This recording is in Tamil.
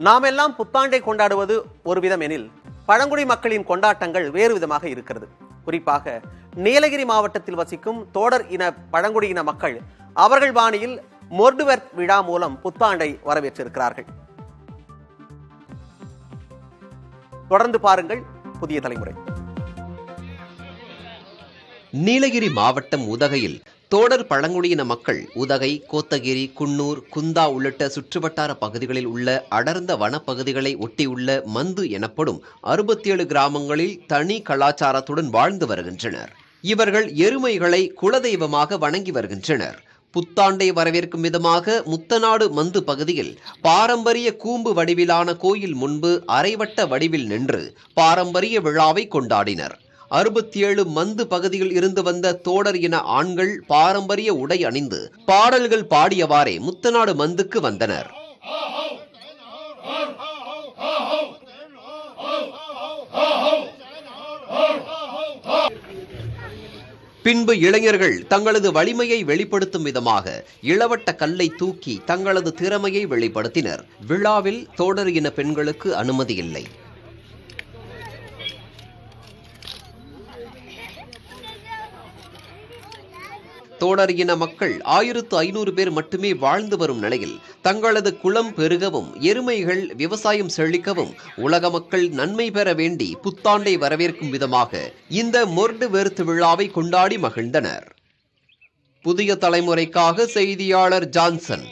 நாமெல்லாம் புத்தாண்டை கொண்டாடுவது ஒரு விதம் எனில் பழங்குடி மக்களின் கொண்டாட்டங்கள் வேறு விதமாக இருக்கிறது. குறிப்பாக நீலகிரி மாவட்டத்தில் வசிக்கும் தோடர் இன பழங்குடியின மக்கள் அவர்கள் பாணியில் மொர்டுவெர்த் விழா மூலம் புத்தாண்டை வரவேற்றிருக்கிறார்கள். தொடர்ந்து பாருங்கள் புதிய தலைமுறை. நீலகிரி மாவட்டம் உதகையில் தோடர் பழங்குடியின மக்கள் உதகை, கோத்தகிரி, குன்னூர், குந்தா உள்ளிட்ட சுற்றுவட்டார பகுதிகளில் உள்ள அடர்ந்த வனப்பகுதிகளை ஒட்டியுள்ள மந்து எனப்படும் 67 கிராமங்களில் தனி கலாச்சாரத்துடன் வாழ்ந்து வருகின்றனர். இவர்கள் எருமைகளை குலதெய்வமாக வணங்கி வருகின்றனர். புத்தாண்டை வரவேற்கும் விதமாக முத்தநாடு மந்து பகுதியில் பாரம்பரிய கூம்பு வடிவிலான கோயில் முன்பு அரைவட்ட வடிவில் நின்று பாரம்பரிய விழாவை கொண்டாடினர். 67 மந்து பகுதியில் இருந்து வந்த தோடர் இன ஆண்கள் பாரம்பரிய உடை அணிந்து பாடல்கள் பாடியவாறே முத்தநாடு மந்துக்கு வந்தனர். பின்பு இளைஞர்கள் தங்களது வலிமையை வெளிப்படுத்தும் விதமாக இளவட்ட கல்லை தூக்கி தங்களது திறமையை வெளிப்படுத்தினர். விழாவில் தோடர் இன பெண்களுக்கு அனுமதி இல்லை. தோடர் இன மக்கள் 1500 பேர் மட்டுமே வாழ்ந்து வரும் நிலையில் தங்களது குளம் பெருகவும் எருமைகள் விவசாயம் செழிக்கவும் உலக மக்கள் நன்மை பெற வேண்டி புத்தாண்டை வரவேற்கும் விதமாக இந்த மொர்டுவெர்த் விழாவை கொண்டாடி மகிழ்ந்தனர். புதிய தலைமுறைக்காக செய்தியாளர் ஜான்சன்.